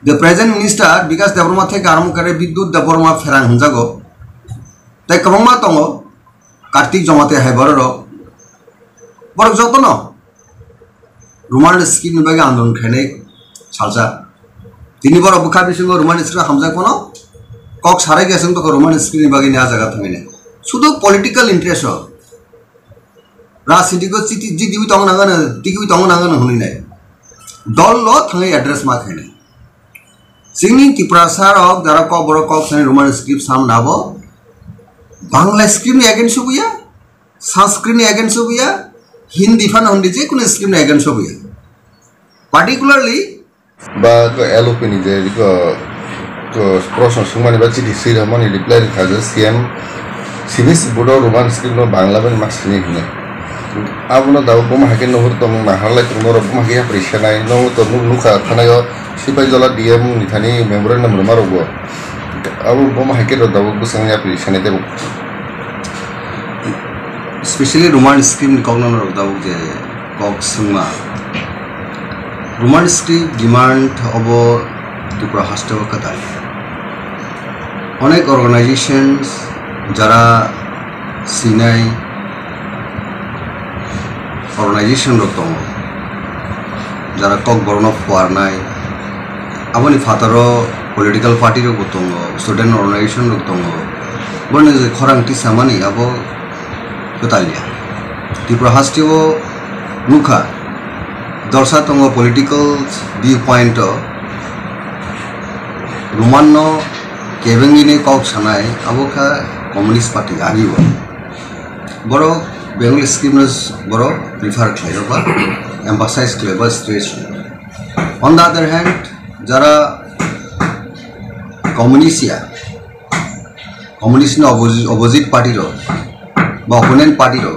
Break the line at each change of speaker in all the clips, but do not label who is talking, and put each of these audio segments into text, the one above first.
The present minister because Deborah take Armukare Bidu Deborah Ferran Hunzago. Take Roma Tongo, Kartik Jomate Heboro. But Jotono Roman skin Bagan on Kene Salsa. Tinibor Bukabisingo Roman skin Hamzakono Cox Haragas and Roman skin Bagin Azagatmine. Sudo political interest. Rasitigo City Digi Tongan, Digi Tongan Hunine. Dol lot address Makene. Singing Tiprasa of Darako Borokox and Roman script Sam Navo Bangla script against Subia, Sanskrit against Subia, Hindi fan on the Jekun script against Subia. Particularly
But Alopini, the process of University ceremony declared as a CM Civis Budo Roman script no Bangla and Maxine. I will not have Hakan over to Mahala tomorrow of Magia Prishana, I know to Nuka Tanayo, Shipajola DM, Nitani, memorandum Marogo. I will bomb Haket of the Busanga Prishana.
Especially Roman script Cognon of the Coxuma. Roman script demand over the Prahasta Katai. Onek organizations, Jara Sinai. Organization রকম যারা cock বর্ণ পার নাই আপনি ফাতারো political পার্টির রকম student organisation রকম বনে যে খরাংটি সামানি আবো কোতালিয়া ত্রিপুরা হাস্টিও নুখা দর্শা তঙ্গ পলিটিক্যাল ভিউ পয়েন্ট রোমান্ন কেবেঙ্গিনে কক সানাই আবোখা কমিউনিস্ট পার্টি আগিব বড় Bengali schemers boro prefer clever, emphasize clever stress. On the other hand, Jara communist opposite party ro, opponent party ro,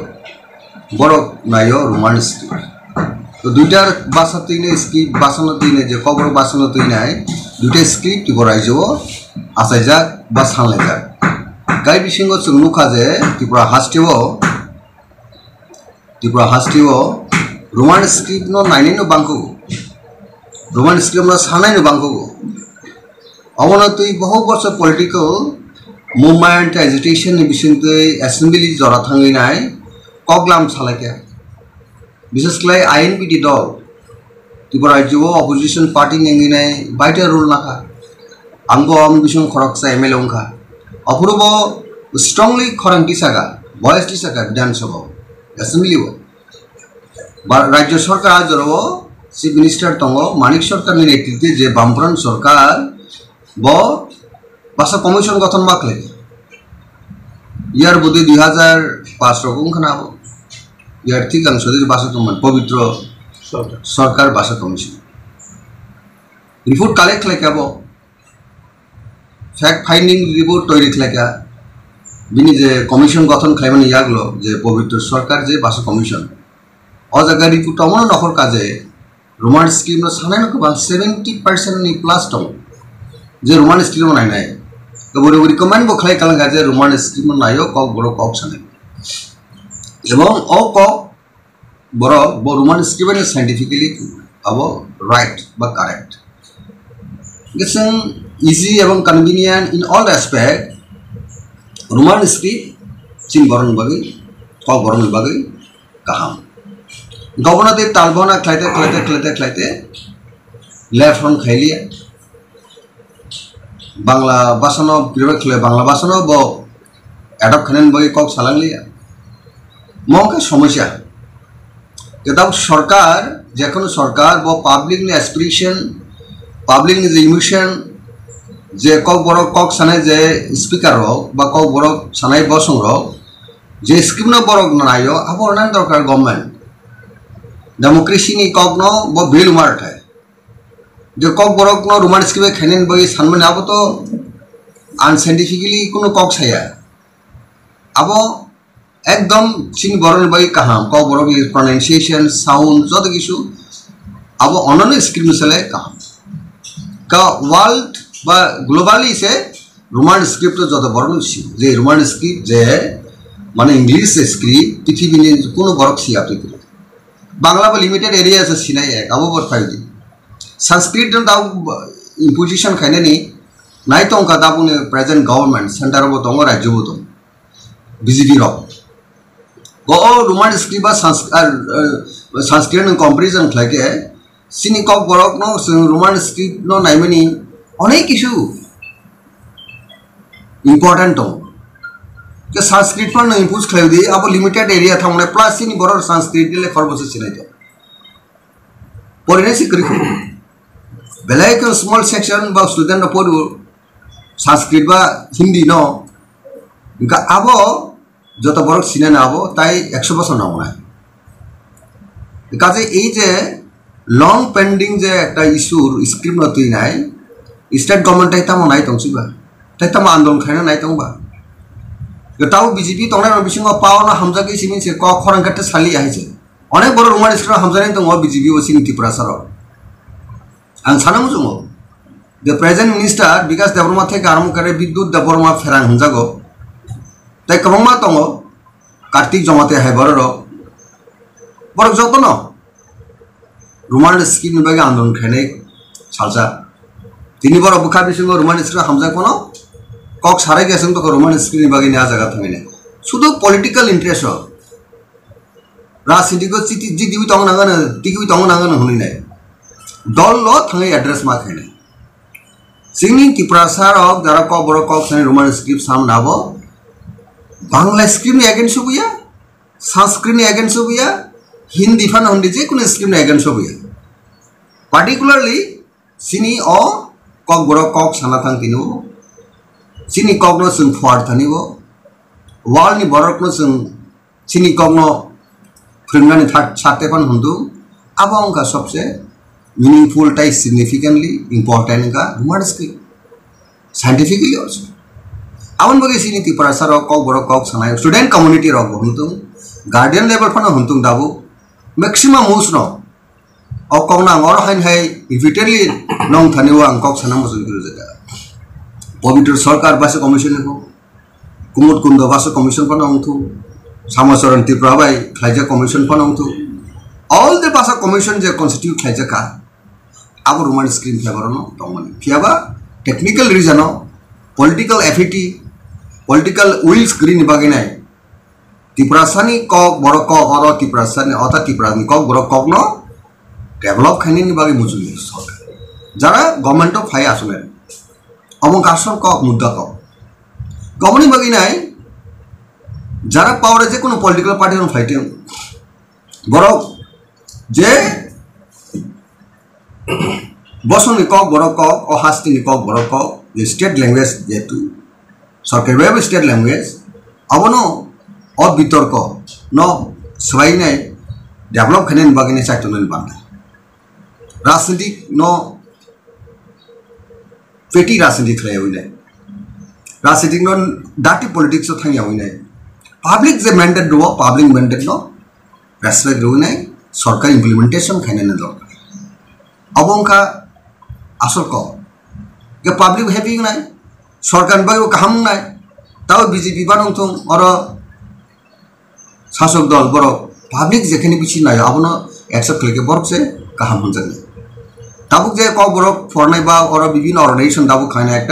boro nayo Roman script. So duitar basatine script basanotine je kobor basanotine ai, duite script borai jo asajak basan lejak. Gai bishingo sungnuka je Tripura hastiwo Tripura hastiwo Roman script no 9 no bangko Roman script no 9 no bangko amonatoi boho borso political movement agitation ni bishinte assembly jora thangi nai koglam salake বিশেষ করে INPT দল Tripura রাজ্য opposition party nengi nai baita rule nakha angbo am bishon khoroksa ML ongkha Apurba strongly খরং tisaga voice tisaga বিধান সভা Assembly রাজ্য সরকার আজরব chief minister তঙ্গ মানিক সরকারের নেতৃত্বে যে বামফ্রন্ট সরকার ভাষা কমিশন গঠন মাকলে ইয়ার বোধে 2005 রকম খানা ইয়ার ঠিক অংশ ভাষা পবিত্র সরকার ভাষা কমিশন রিপোর্ট কালেক্ট লেখাব ফ্যাক্ট ফাইন্ডিং রিপোর্ট তৈরি লেখা বিনি যে কমিশন গঠন খাইমানে ইয়াগলো যে পবিত্র সরকার যে ভাষা কমিশন অজাগা রিপোর্ট অমন নখর কাজে রোমান স্ক্রিপ্ট সানাই নকবা 70% নি প্লাস টং যে রোমান স্ক্রিপ্ট নাই নাই তো বড় রিকমেন্ড বো খাই কালাঙ্গা যে রোমান স্ক্রিপ্ট নাইও কক বড় কক সানাই এবং ও কক বড় রোমান স্ক্রিপ্ট সাইন্টিফিক্যালি আবো রাইট বা correct It's easy and convenient in all aspects. Roman script, chin boron bagi, kok boron bagi, kaham. Governor de talbona klate, left from Khalia. Bangla basano, directly Bangla basano, bo adopt Khanan bagi kok salanglia. Monka Somasha. Without Sarkar, Jakon Sarkar, bo public aspiration. Public is emotion যে cock বড় cock সানাই যে speaker হোক বা cock বড় সানাই বসং হোক যে scheme না বড় নাইও আবার নান দরকার গভর্নমেন্ট ডেমোক্রেসি নি কক ন ব বিল মারঠায় যে কক বড় ন রোমান স্কিমে খেনেন বই সানমানে আবো তো আনসাইন্টিফিক্যালি কোনো কক ছায়া আবো একদম চিন বড় বই কাহাম কক বড় প্রনাউন্সিয়েশন সাউন্ড যত কিছু আবো অনন্য স্কিম চলে কাহাম का वर्ल्ड বা গ্লোবালি সে রোমান স্ক্রিপ্ট যত বড় ছিল যে রোমান স্ক্রিপ্ট যে মানে ইংলিশ স্ক্রিপ্ট পৃথিবীর কোনো বড় সিয়া পৃথিবী বাংলা বা লিমিটেড এরিয়া আছে সিনাই এক আবো বড় ফাইদি সংস্কৃত দাও imposition खाने नहीं नाइ तो उनका दाबुने present government center वो तो राज्य वो तो BJP रो वो रोमान स्क्रिप्ट बा संस्कृत में comparison खाके sini kok borok no roman script no naimani onek kishu important to ke sanskrit पर no impose खायो दी अब limited area था उन्हें plus sini borok sanskrit ले खर बसे सिने तो पढ़ने से करी बेलाय के small section बा student ना पढ़ो संस्कृत बा हिंदी no इनका अब जो तो borok सिने ना अब ताई 100% ना होना है काजे ये जे long pending je ekta issue scheme no tui nai state government tai tamo nai tongsi ba tai tamo andolon khaina nai tong ba gotau BJP tongnai no bisingo pao na hamja ke simin se ko khorang katte sali aise onek boro roman scheme hamja nai tong BJP o sini Tiprasa ro ang sana mujumo the present minister because deborma theke aram kare bidyut deborma ferang hamjago tai kabongma tongo kartik jomate hai boro ro boro joto no Roman script में बागे आंदोलन खाने सालसा तीनी बार अबुखा बिशंगो Roman script हमजा कोनो कॉक सारे के संग तो रोमान स्क्रिप्ट में बागे नया जगह था मैंने सुधो पॉलिटिकल इंटरेस्ट हो राजनीति को चिति जिदी भी तंग नागन टिकी भी तंग नागन होनी नहीं दल लो थंगे एड्रेस मार खाने सिंगिंग तिप्रासा रॉक जरा कॉक बड़ो कॉक साने रोमान स्क्रिप्ट सामने आबो बांग्ला स्क्रिप्ट में अगेंस्ट हो गया संस्कृत में अगेंस्ट हो गया हिंदी फन होंगे जे कुछ स्क्रिप्ट में अगेंस्ट हो गया particularly sini o kok boro kok sana thang tinu sini kok no sung fort thani bo wall ni borok no sung sini kok no phringani chate pan hundu abong ka sabse meaningful tai significantly important ka roman script scientifically also awan bagi sini Tiprasa ro kok boro kok sana student community ro huntu guardian level pan huntu dabu maximum moves no और कौन ना और है repeatedly non थाने वो अंकों सना मसूल करो जगह पवित्र सरकार बासे कमीशन है को कुमुद कुंडा बासे कमीशन पर नाम थू समाचारण तिप्रा भाई खाइजा कमीशन पर नाम थू all the बासा कमीशन जे constitute खाइजा का अब रोमान स्क्रीन क्या करो ना तो मन क्या बा टेक्निकल रीजन हो पॉलिटिकल एफिटी पॉलिटिकल विल स्क्रीन बागे नहीं Tiprasa ni kok boro kok और Tiprasa ni अता Tiprasa ni kok boro kok no develop खाने नि बागे मुजुल जरा government of high आसुने Amo Kasar कक मुद्दा कक गवर्नमेंट बागे नाय जरा पावर जे कोनो पॉलिटिकल पार्टी न फाइट बरो जे बसो नि कक बरो कक ओ हास्ति नि कक बरो कक जे स्टेट लैंग्वेज जेतु सरकार वेब स्टेट लैंग्वेज अबनो और बितर्क न सबाई नाय डेभलप खाने नि बागे ने चाइतो न बांदा राजनीतिक नो फेटी राजनीतिक खाया हुई नहीं राजनीतिक नो डाटी पॉलिटिक्स तो थंग्या हुई नहीं पब्लिक जे मैंडेट दो पब्लिक मैंडेट नो रेस्पेक्ट हुई नहीं सरकार इम्प्लीमेंटेशन खाने न दो अब उनका असर को के पब्लिक हैप्पी नहीं सरकार बागे वो काम नहीं ताऊ BJP बानों तुम और शासक दल बरो पब्लिक जेखने बिची नहीं अब ना एक्सेप्ट करके बर्फ से काम हो जाए ताबुक जे कक बरो फरनाय बा और विभिन्न अर्गेनाइजेशन दाबुक खाने एक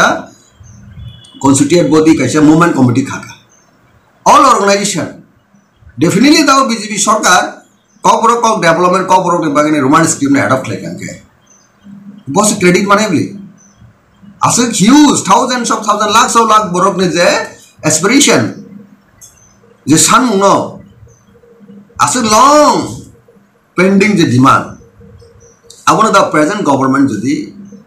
कन्स्टिट्यूट बॉडी कैसे मूवमेंट कमिटी खाका ऑल ऑर्गेनाइजेशन डेफिनेटली दाबु BJP सरकार कक बरो कक डेवलपमेंट कक बरो के बागे रोमान स्कीम ने अडॉप्ट लेके के बस क्रेडिट माने बली आसे huge thousands of thousand lakh बरो ने जे एस्पिरेशन जे samung no आसे लॉन्ग पेंडिंग जे डिमांड अब द प्रेजेंट गवर्नमेंट जदि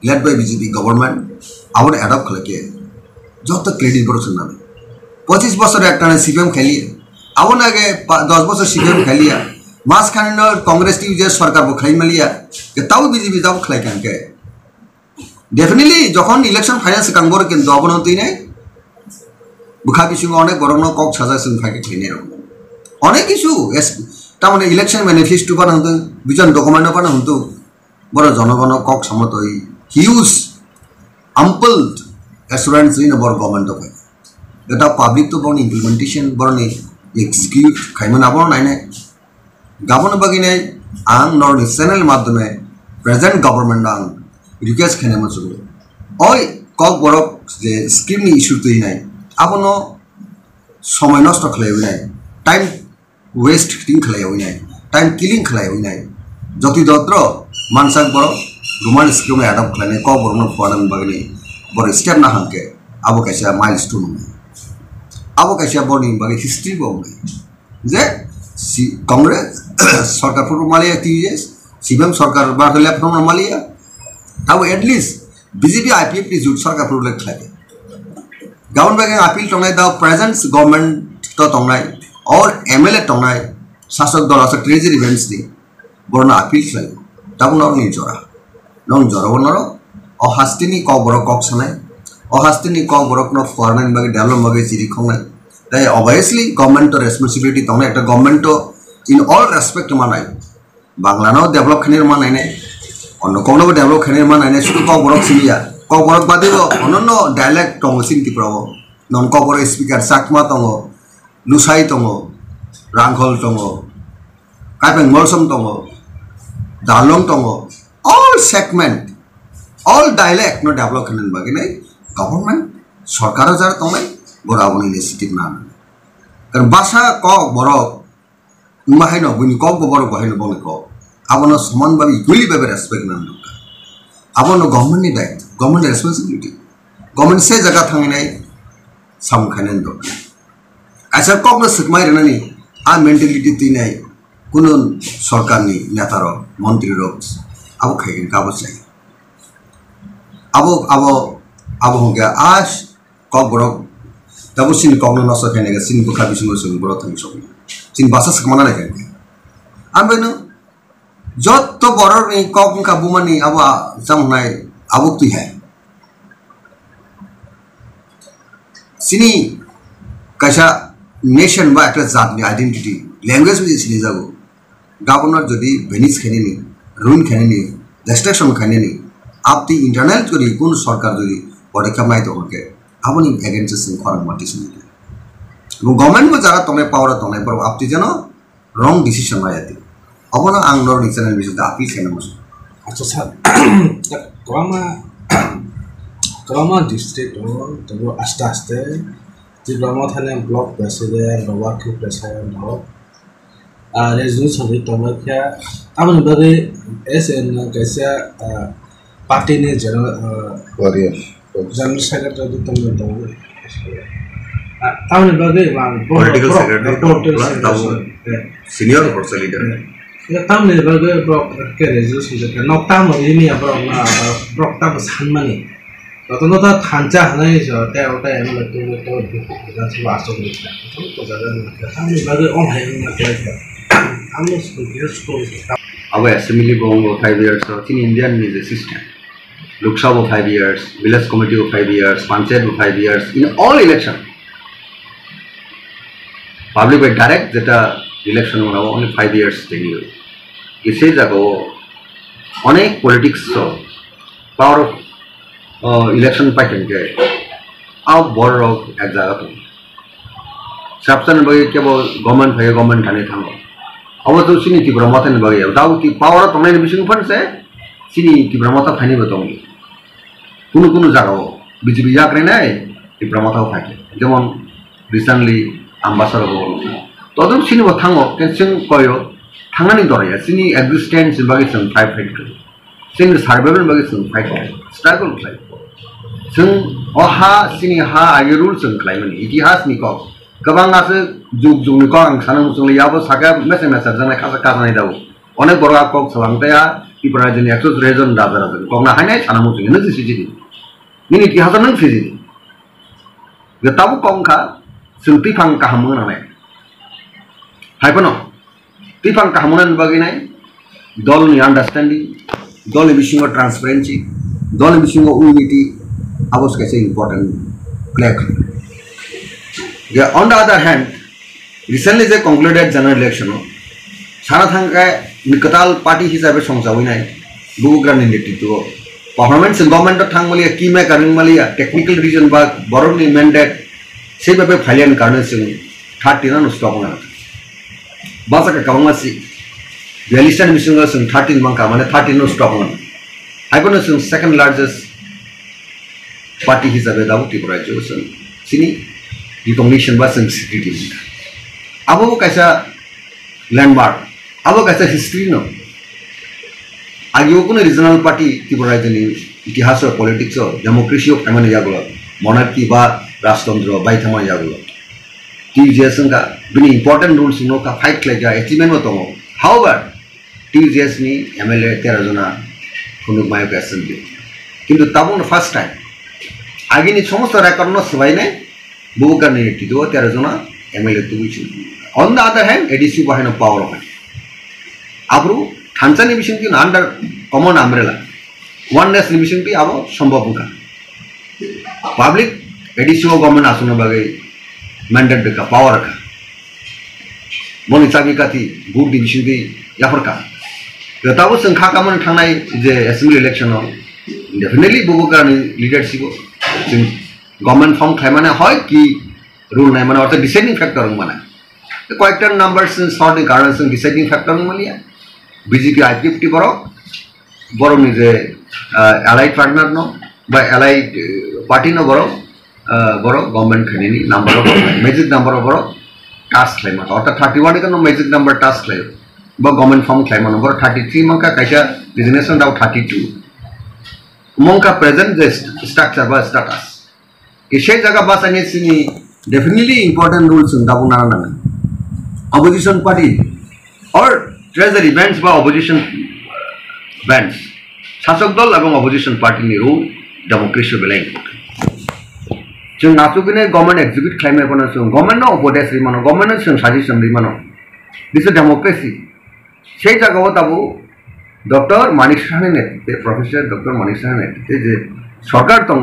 लेड बाय BJP गवर्नमेंट अब एडप्ट करके जो तो क्रेडिट बरो सुनना 25 बছর একটা CPM খেলিয়ে अब आगे 10 বছর CPM খেলিয়া मास खाने कांग्रेस की जे सरकार को खाई मिलिया के ताऊ BJP जाओ खलाई कान के डेफिनेटली যখন इलेक्शन फाइनेंस कांगोर के दबनती ने बुखा बिसिंग अनेक बरन कक साजा जों फाके खेने अनेक इशू तारमाने इलेक्शन मैनिफेस्टो पर हंतो विजन डकुमेंट पर हंतो बरो जनगण कक समत ह्यूज अम्पल एश्योरेंस इन बर गवर्नमेंट ऑफ এটা পাবলিক তো বন ইমপ্লিমেন্টেশন বরনে এক্সিকিউট খাইমান আবন নাইনে গাবন বাগিনে আং নর চ্যানেল মাধ্যমে প্রেজেন্ট গভর্নমেন্ট আং রিকোয়েস্ট খাইনে মসুল ওই কক বড় যে স্কিমনি ইস্যু তুই নাই আবনো সময় নষ্ট খালাইবি নাই টাইম ওয়েস্ট টিং খালাইবি নাই টাইম কিলিং খালাইবি নাই যতি দত্র মানসাক বড় রুমান স্কিম অ্যাডপ্ট খালাইনে কক বড় ফরান বাগনি বড় স্টেপ না হাঙ্কে আবো কাইসা মাইলস্টোন আবো কাইসা বড় বাগে হিস্ট্রি বড় যে কংগ্রেস সরকার ফটো মালিয়া 3 years সিবিএম সরকার বার হলে ফটো মালিয়া তাও এটলিস্ট বিজেপি আইপিএফ টি জুট সরকার ফটো লেখ থাকে গাউন বাগে আপিল টংনাই দাও প্রেজেন্ট গভর্নমেন্ট তো টংনাই और एमएलए टंगनाय शासक दल आसा ट्रेजरी इवेंट्स दी बरना आपिल खाय ताबो नरनि जरा नंग जराबो नर अ हास्तिनि क बरक कक सनाय अ हास्तिनि क बरक न फॉरेन बागे डेवलप बागे सिरि खंनाय ताई ऑब्वियसली गवर्नमेंट तो रेस्पॉन्सिबिलिटी तंगनाय एकटा गवर्नमेंट तो इन ऑल रेस्पेक्ट मानाय बांग्लानाव डेवलप खनिर मानाय ने अन्न कोनबो डेवलप खनिर मानाय ने शुधु क बरक सिलिया क बरक बादिबो अनन्य डायलेक्ट तंग सिंति प्रबो नन क बरक स्पीकर साकमा तंग लुसाई तंगो रांखल तंगो काइपें मरसम तंगो दालंग तंगो ऑल सेगमेंट ऑल डायलेक्ट नो डेवलप करने बाकी नहीं गवर्नमेंट सरकार जार तंगनाय बराबरनि इनिशिएटिव ना कारण भाषा क बरक माहाय न बुनि क बरक बाहाय न बने क आबनो समान भाबे इक्वली भाबे रेस्पेक्ट ना आबनो गवर्नमेंट नि दायित्व गवर्नमेंट रेस्पॉन्सिबिलिटी गवर्नमेंट से जगह थांगनाय सामखाने दरकार ऐसा कब सुकमाई रहना आ मेंटालिटी तीन है कुनो सरकार नि नेता रो मंत्री रो अब खाई काबो चाहिए अब हो गया आज कब बरो तब सिन कब न सकेने के सिन बुखा बिसुंग सुन बरो थंग सब सिन भाषा सकमाना नहीं करेंगे हम बेनो जत तो बरो नहीं कब का बुमानी अब समनाय अब तू है सिनी कैसा नेशन बा एक जातनि आइडेंटिटी लैंग्वेज में सिनि जागो गवर्नर जदि भेनिस खेनेनि रुइन खेनेनि डिस्ट्रक्शन खेनेनि आपति इंटरनल जदि कोन सरकार जदि पदक्षेप नाय तंगे आबनि एगेंस्ट सिन खरम माटिसिन गवर्नमेंट में जरा तंगे पावर तंगे पर आपति जनो रंग डिसीजन नायति अबनो आं नर चैनल बिसुदा अपील खेनमस
अच्छा सर ग्रामा डिस्ट्रिक्ट हो तो आस्ते आस्ते Tiprasa थाने ब्लॉक प्रेसिडेंट वार्किंग प्रेसिडेंट हो रेजोल्यूशन भी तंगे क्या अब न बगे एसएन कैसे पार्टी ने जनरल सेक्रेटरी तंगे तंगे अब न बगे
political secretary senior person leader
ये तब ने बगे ब्लॉक के रेजोल्यूशन के नौकता में ये नहीं अब ब्लॉक तब सानमानी तो ना थांचा है नहीं जो त्या उठा है मतलब तो जैसे वास्तव में तो ज़्यादा नहीं करता हमने बाकी ऑन है ना क्या हम लोग स्कूल
अब असेंबली बोंगो 5 years और तीन इंडियन में जो system Lok Sabha 5 years village committee 5 years panchayat 5 years in all election public में डायरेक्ट जेटा इलेक्शन होना वो only 5 years टेन्यूर इसे जगह अनेक पॉलिटिक्स पावर इलेक्शन पाइटें के अब बॉर्डर ऑफ एक जगह तो सबसे बगे केवल गवर्नमेंट थाने थांगो अब तो सिनी तिप्रासा थाने बगे दाउ ती पावर तो नहीं बिसिंग फन से सिनी तिप्रासा थाने बताऊंगी कुनो जगह बीजेपी जाकर नहीं तिप्रासा थाने जेमन रिसेंटली एम्बेसडर हो तो तुम सिनी वो थांगो कैंसिंग कोयो थांगनी दौड़े सिनी एग्जिस्टेंस बगे सं फाइट करो सिंग सर्वाइवल बगे सं फाइट स्ट्रगल खाई जों अहा सिनी हा आगे रुल्स जों खालामोन इतिहास नि को गोबां जुग जुगनि को आं सानो जों याबो सागा मेसेज जानाय खासा नाय दाव अनेक बरगा को सलांताया तिप्रासा जनि 100 रेजन दाजा कोना हायनाय सानो जों न जिसि नि इतिहास नों फिजि गताबो कोंखा जों तिफां काहामो नाय हायपनो तिफां काहामोन बगिनाय दलनि अंडरस्टैंडिंग दल बिसिङो ट्रांसपेरेंसी दल बिसिङो यूनिटी आवश्यक कैसे इम्पोर्टेंट प्ले करे on the other hand recently J concluded general election सारा थांगा निकताल पार्टी हिसाब से संसावनाय बुग्रानि नेतृत्व परफॉर्मेंस गवर्नमेंट थांगमलिया की में करन मलिया टेक्निकल रीजन बा बरनि मैंडेट से बाबे फाइलियन कारण से 13 न स्टॉक ना बासा का कममासी वेलिस्टन मिसिंग 13 मंका माने 13 नो स्टॉक ना हाइपनो second largest party hisabe dabu Tripura josen sini recognition ba sensitivity abo kaisa landmark abo kaisa history no ageo kono regional party Tripura jeni ইতিহাস পলিটিক্স ডেমোক্রেসি এমন যাগুলো monarchy বা রাজতন্ত্র বাইথামা যাগুলো TGS का बिनी important rules नो का fight लेजा achievement होता हो however TGS नी MLA 13 जना खुनुक मायो का असेंबली किंतु तब उन फर्स्ट टाइम आगे नी समस्त रेकॉर्ड नो सवाई ने बुक करने की दो 13 जना MLA तो भी on the other hand ADC बाहर नो पावर है आपरू थांचा निविशन की अंडर कॉमन अम्ब्रेला oneness निविशन की आवो संभव होगा पब्लिक ADC वो गवर्नमेंट आसुना बागे मैंडेट का पावर का मोनिचाबी का थी गुड डिविजन की या पर का तब संख्या का मन ठाना जे असेंबली इलेक्शन हो डेफिनेटली बुबु का लीडरशिप गवर्नमेंट फॉर्म खाए माने है कि रूल नहीं माने और डिसाइडिंग फैक्टर माने क्वाइटर नंबर्स सॉर्ट कारण से डिसाइडिंग फैक्टर मानिया बीजेपी IPFT बरो निजे एलाइड पार्टनर नो बा एलाइड पार्टी नो बरो गवर्नमेंट खनेनी number of magic number of task claim और 31 का नो मैजिक नंबर टास्क क्लेम बा गवर्नमेंट फॉर्म क्लेम नंबर 33 मन का कैसा डिजिग्नेशन दाउ 32 मन का प्रेजेंट स्ट्रक्चर बा स्टेटस इसे जगह बस अने सिनी डेफिनेटली इंपॉर्टेंट रूल्स दाबु ना ऑपोजिशन पार्टी और ट्रेजरी बेंच बा ऑपोजिशन बेंच शासक दल एवं ऑपोजिशन पार्टी नि रूल डेमोक्रेसी बेलाय जों नाचुबिने गवर्नमेंट एग्जीक्यूट खालामनाय बनो जों गवर्नमेंट नो उपदेश रिमानो गवर्नमेंट जों सजेशन रिमानो दिस इज डेमोक्रेसी সেই জায়গাও তাবু ডক্টর মানিক সাহানের নেতৃত্বে প্রফেসর ডক্টর মানিক সাহানের নেতৃত্বে যে সরকার দङ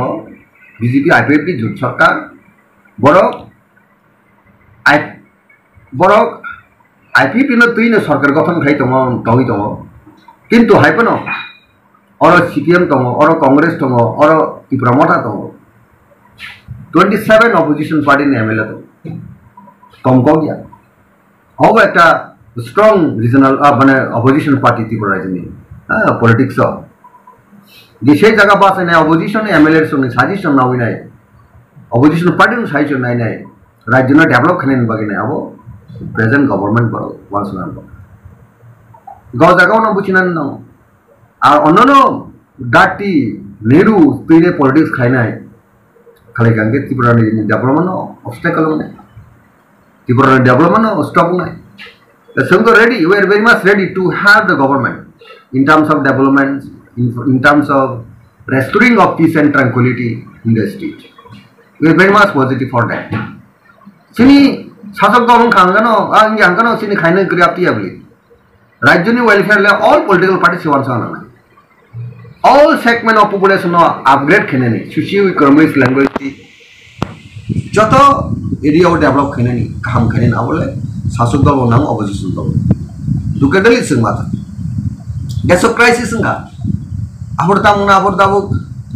বিজেপি IPFT জোট সরকার বড় IPFT नो তুইনো সরকার গঠন খাই দङ তই দङ কিন্তু হাইপনো और CPM दङ और कांग्रेस दङ और त्रिपुरा मता दङ 27 opposition party ने MLA तो कम को गया अब एक स्ट्रॉन्ग रीजनल माने opposition party त्रिपुरा जनी पॉलिटिक्स दिशे जगह बात है opposition MLA सुने सजेशन ना हुई नहीं opposition party ने सजेशन नहीं नहीं राज्य में डेवलप करने बाकी नहीं अब प्रेजेंट गवर्नमेंट पर वांस ना गाँव जगह ना बुझना ना अन्य डाटी नेहरू पीने पॉलिटिक्स खाना है खाली गंगे त्रिपुरा डेवलपमेंट ऑब्स्टेकल में त्रिपुरा डेवलपमेंट स्टॉप में so ready we are very much ready to have the government in terms of development in terms of restoring of peace and tranquility in the state we are very much positive for that sini शासक दल खांगनो आंगे आंगनो sini खाइने क्रियाप्ति अबली राज्य नि welfare ले all political parties want to all segment of population no upgrade खेने नहीं socio-economic language जत area वो develop खेने नहीं काम खेने ना बोले शासक दल नाम opposition दल दुकेटली सिंग माता गैस क्राइसिस सिंगा अबोर्ता मुना अबोर्ता वो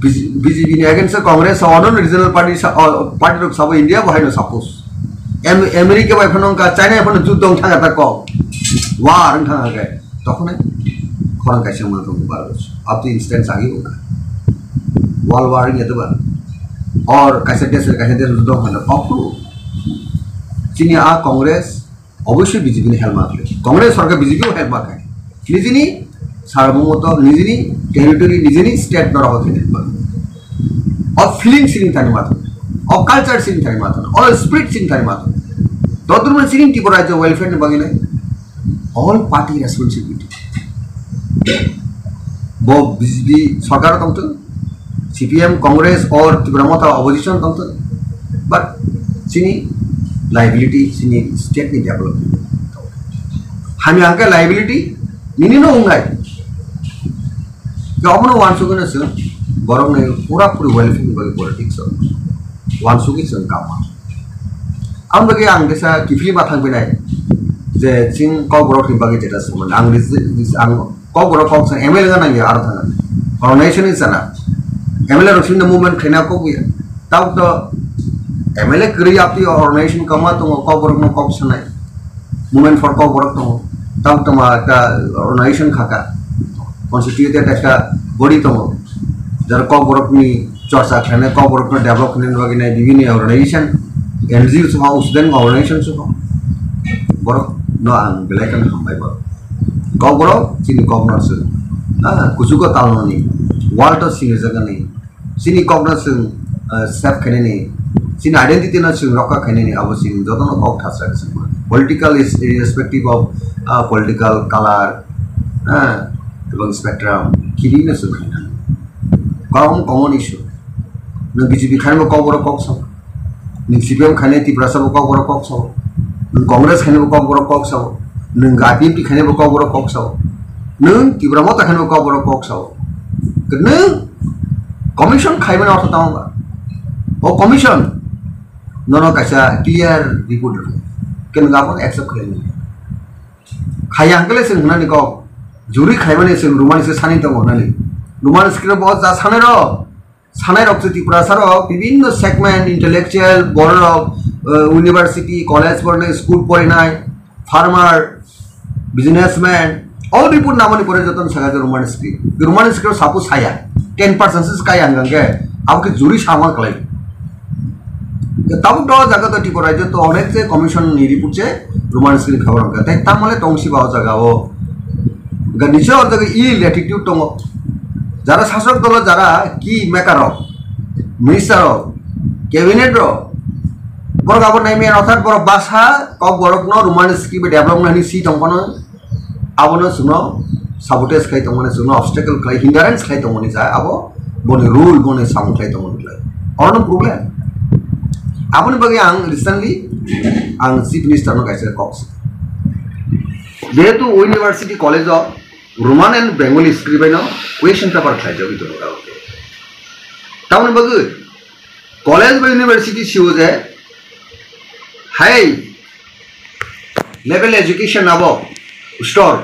BJP ने अगेंस्ट कांग्रेस और रीजनल पार्टी लोग सब इंडिया वही नो सपोज अमेरिका वाई फनों का चाइना फनों युद्ध उठा था को वार उठा गए तो कौन है खरं कैसे मन तो बार अब तो इंस्टेंस आगे होगा वर्ल्ड वार ये तो बार और कैसे देश युद्ध होना अप्रू चीनी कांग्रेस अवश्य बीजेपी ने हेल्प मार्क कांग्रेस सरकार बीजेपी को हेल्प मार्क है निजिनी सार्वभौमत्व निजिनी टेरिटरी निजिनी स्टेट नरा होते हैं और फीलिंग सीनिंग थानी मात्र और कल्चर सीनिंग थानी मात्र और स्पिरिट सीनिंग थानी मात्र तो तुम सीनिंग की बोला जो वेलफेयर ने बगे नहीं ऑल पार्टी रेस्पॉन्सिबिलिटी वो बीजेपी सरकार तंग CPM कांग्रेस और त्रिपुरा मता ऑपोजिशन तंग but Sini liability Sini state ने डेवलपमेंट हम यहाँ के लाइबिलिटी निनी नो होंगे क्या अपनो वांसुके ने सर बरों ने पूरा वेलफेयर बगे पॉलिटिक्स वांसुके सर काम हम बगे आंग देशा किफली बाथांग बिनाय जे सिंग कौ बरों की बगे जेटा सुमन आंग दिस आंग कौ बरों कौ सर MLA का नहीं अर्थ है और नेशन इस ना MLA रक्षण मूवमेंट खेना को भी तब तो MLA करी आपकी ऑर्गेनाइजेशन कमा तो कौ बरों में कौ सना मूवमेंट फॉर कौ बरों तो तब तुम्हारा ऑर्गेनाइजेशन खाका कॉन्स्टिट्यूटेड ऐसा बॉडी तो जर कौ बरों में चर्चा खाने कब बरक न डेवलप खाने बगे ने विभिन्न ऑर्गेनाइजेशन एनजीओ समा स्टूडेंट ऑर्गेनाइजेशन समा बरक न आं बेलायकन हमबाय बरक कब बरक सिनि कब न सु कुसुको तालननि वाल्ट सिनि जगनि सिनि कब न सु सेफ खाने नि सिनि आइडेंटिटी न सु रका खाने नि अब सिनि जतन कब थासा सु political is irrespective of political color এবং spectrum किरी न सु खाना कॉमन इशू न बीजेपी खाने में कब बरक कब सब न सीपीएम खाने तिप्रासा में कब बरक कब सब न कांग्रेस खाने में कब बरक कब सब न आईपीएमटी खाने में कब बरक कब सब न तिप्रामता खाने में कब बरक कब सब न कमीशन खाई में अर्थ ताऊंगा ओ कमीशन न कैसा क्लियर रिपोर्ट के न गापन एक्सेप्ट करेंगे खाई अंकले से होना निको जुरी खाई में से रुमानी से सानी तंग होना नहीं रुमानी स्क्रीन बहुत जा साने रक्त तिप्रासा विभिन्न segment intellectual border of university college पढ़ने स्कूल पढ़ना फार्मर बिजनेसमैन और रिपोर्ट नामनी पड़े जतन सगा रुमानी स्क्रीन सापू साया 10% से काय आंगंगे आपके जुरी सामान कलाई तब तो जगह तो टिपरा जो तो अनेक से कमीशन नि रिपोर्ट से रुमानी स्क्रीन खबर होगा ते तामले तंगसी बाव जगह वो गनिचे और जगह ई लैटिट्यूड तो যারা শাসক দল যারা কি মেকার মিনিস্টার ক্যাবিনেট বড় আবার নাই মেন অর্থাৎ বড় বাসা কক বড়ক ন রোমান স্ক্রিপ্ট ডেভেলপমেন্ট নি সি তংপন আবনো সুনো সাবোটেজ খাই তংমনে সুনো অবস্টাকল খাই হিন্ডারেন্স খাই তংমনে যা আবো বনে রুল বনে সামু খাই তংমনে খাই অন প্রবলেম আপনি বগে আং রিসেন্টলি আং চিফ মিনিস্টার ন কাইছে কক্স যেহেতু university college Roman and Bengali script है ना क्वेश्चन पेपर खाई जाओ इधर होगा ताऊने बगे कॉलेज में यूनिवर्सिटी सी हो जाए हाई लेवल एजुकेशन अब स्टोर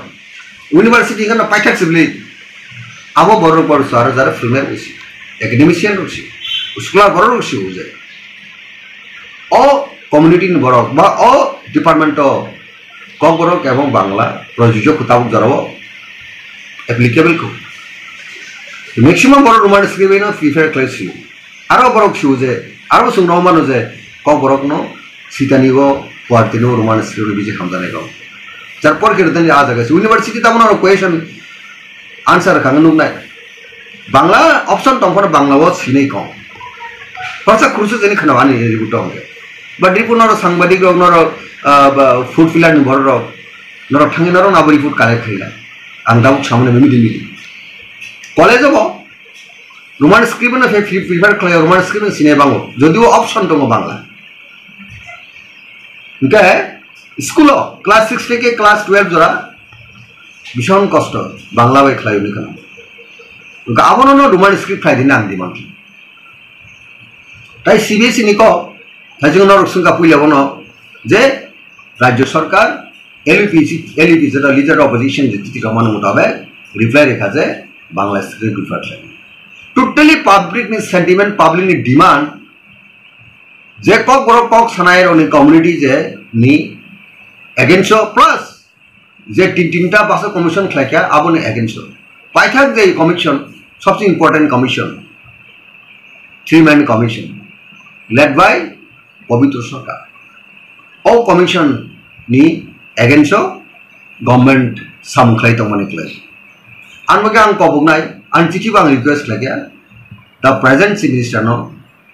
यूनिवर्सिटी का ना पाठक सिबली अब बड़ो बड़ो सारा ज़रा फिल्में उसी एकेडमिशियन उसी स्कूलर बड़ो उसी हो जाए ओ कम्युनिटी ने बड़ो बा ओ डिपार्टमेंट कब बड़ो क्या वो बांग्ला प्रोजेक्ट खुताब जरा एप्लीकेबल को मैक्सिमम बड़ो रोमान स्क्रिप्ट है ना प्रिफेयर क्लास सी आरो बड़ो शूज है आरो सुनो मानो जे कब बड़ो नो सीतानी को वार्ते नो रोमान स्क्रिप्ट बीजे खामदाने को चरपर के रहते हैं आज अगर यूनिवर्सिटी तब ना क्वेश्चन आंसर खाने नुक ना बांग्ला ऑप्शन तो हमको बांग्ला वो सी नहीं कौन परसा क्रूसेस नहीं खनवानी है रिपोर्ट होंगे बट रिपोर्ट ना सांबादिक लोग ना फूड फिलर नहीं भर रो ना ठंगे ना ना बड़ी फूड काले खेला अंदाज़ सामने में मिली कॉलेज हो रोमान स्क्रिप्ट ना प्रिफेयर कर रोमान स्क्रिप्ट सिने बांगो जो वो ऑप्शन तो बांग्ला इनका है स्कूल क्लास 6 থেকে क्लास 12 जरा भीषण कष्ट बांग्ला बाई खलाई उन्हें करना उनका आवनो ना रोमान स्क्रिप्ट खाई दिन आंधी मांगी ताई सीबीएसई निको ताई जो ना रुक्सन का पुई लगो ना जे राज्य सरकार एलपी যেটা লিডার অপোজিশন যেটি কমানো মোতাবেক রিপ্লাই রেখা যায় বাংলা স্ক্রিপ্ট প্রিফার লাগে টোটালি পাবলিক নি সেন্টিমেন্ট পাবলিক নি ডিমান্ড যে কক বড় কক সানায়ের অনেক কমিউনিটি যে নি এগেইনস্ট প্লাস যে তিনটা পাশে কমিশন খাইকা আবনে এগেইনস্ট পাইথাক যে কমিশন সবচেয়ে important commission 3 man commission led by Pabitra Sarkar ও কমিশন নি against government some clay to manipulate. Anmagang Kobugnai, Antichibang request like the present minister no,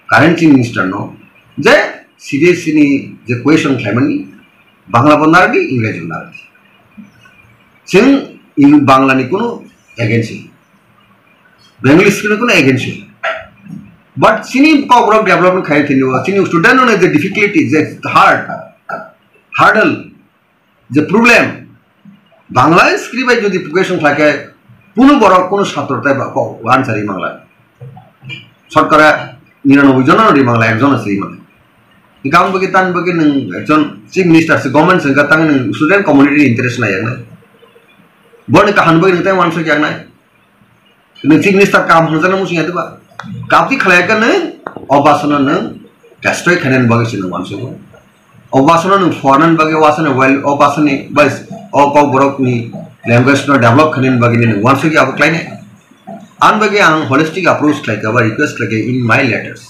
current minister no, the seriously the question climate Bangla Bonardi, English Bonardi. Sing in Bangla Nikuno against him. Bengali Skinokuno against him. But Sini Cobra development Kaitinu, Sinu student on the difficulties, the hurdle. যে problem বাংলায় স্ক্রিপ্টে যদি progression থাকে কোনো বড় কোনো ছাত্রতায় আনসারই বাংলায় শতকরা 99 জনের বাংলা একজন আছে মানে গাম বগে তান বগে নং একজন চিফ মিনিস্টার আছে গভর্নমেন্ট সরকার তাং স্টুডেন্ট কমিউনিটি ইন্টারেস্ট নাই না বড় কাহান বগে নতে মানুষ কি নাই কিন্তু চিফ মিনিস্টার কাম হনজানা মুসি আদবা কাপতি খলায়কা ন অবাসনা ন গাস্ট্রয় খানেন বগে ছিল মানুষ অবাসনা ন ফরেন বগে ওয়াসনে ওয়েল অবাসনে বাস অ ক বরক নি ল্যাঙ্গুয়েজ ন ডেভেলপ খানেন বগে নি ওয়ান্স কি আব ক্লাইনে आन बगे आं holistic approach like our request like in my letters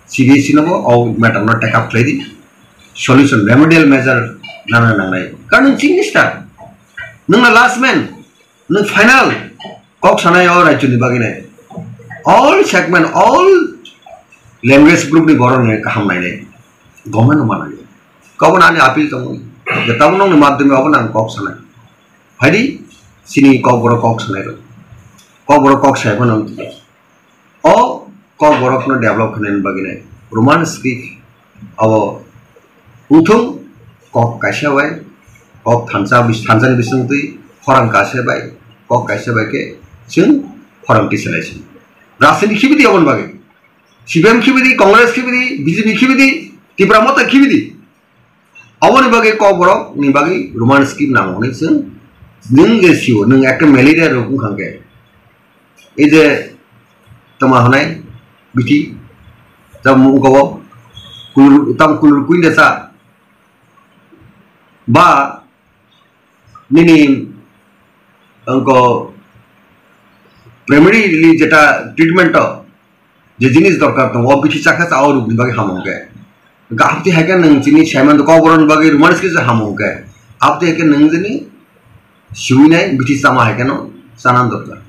CBSE नबो और matter not take up like solution remedial measure nana nana कारण चिंगी स्टार नंगा last man नंग final कॉक सनाय और राज्य निभागी नहीं all segment all language group नि बोरों ने काम नहीं नहीं गवर्नमेंट माना नहीं कब नाने अपील तो मुझे जब तब उन्होंने माध्यम में अपना कॉक सनाय भाई सिनी कॉक सनाय लो कॉक सेवन होती है और कॉक बोरो अपना डेवलप करने निभागी नहीं रोमान स्क्रिप्ट अब उठूं कॉक कैसे हुआ कॉक थांचा ने बिस्नुती फरंग कैसे बाय कॉक कैसे बाय के सिंह फरंग की सिलेक्शन राष्ट्रीय की भी दी अपन बागे सीपीएम की भी दी कांग्रेस की भी दी बीजेपी की भी दी तिप्रासा की भी दी अवन बागे कॉक बोरो निभागी रोमान स्क्रिप्ट नाम होने सिंह नंग गेसियो नंग एक मलेरिया रोग खांगे इधर तमाहने बिटी जब मुंगो कुल दसा बा निनी अंको प्राइमरी जेटा ट्रीटमेंट जे जिनिस दरकार तो वो बिटी चाका सा और रुक बागे हामोगे आपते है क्या नंग जिनी छेमन तो कॉबरन बागे रोमांस के से हामोगे आपते है क्या नंग जिनी शिवी नहीं बिटी सामा है क्या नो सानान दरकार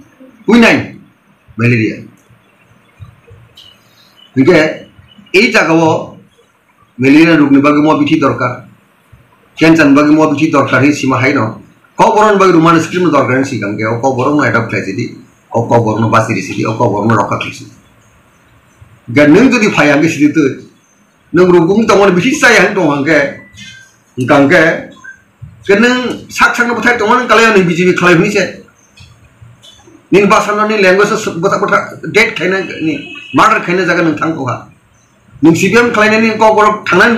कोई नहीं मलेरिया ठीक है এই জায়গাও মেলেরিয়া রোগ নিবাগে মো বিঠি দরকার ক্যান্সার নিবাগে মো বিঠি দরকার হি সীমা হাই ন কবরন বাগে রোমান স্ক্রিন দরকার হি সিগামগে ও কবরন এডাপ্ট খাইছিদি ও কবরন বাসিরিছিদি ও কবরন রক্ষা খাইছি গা নং যদি ফায়াগে সিদিত নং রোগুম তমন বিঠি চাই হান দংহাंगे গাंगे কে নং সাকসাং বথাই তমন কালাই ন বিজিবি খালাই হইছে निन बासन नि लैंग्वेज बता बता डेट खाइना नि मर्डर खाइना जागा नों थांगोहा नों सीपीएम खालायनायनि क'क्राझार थांनानै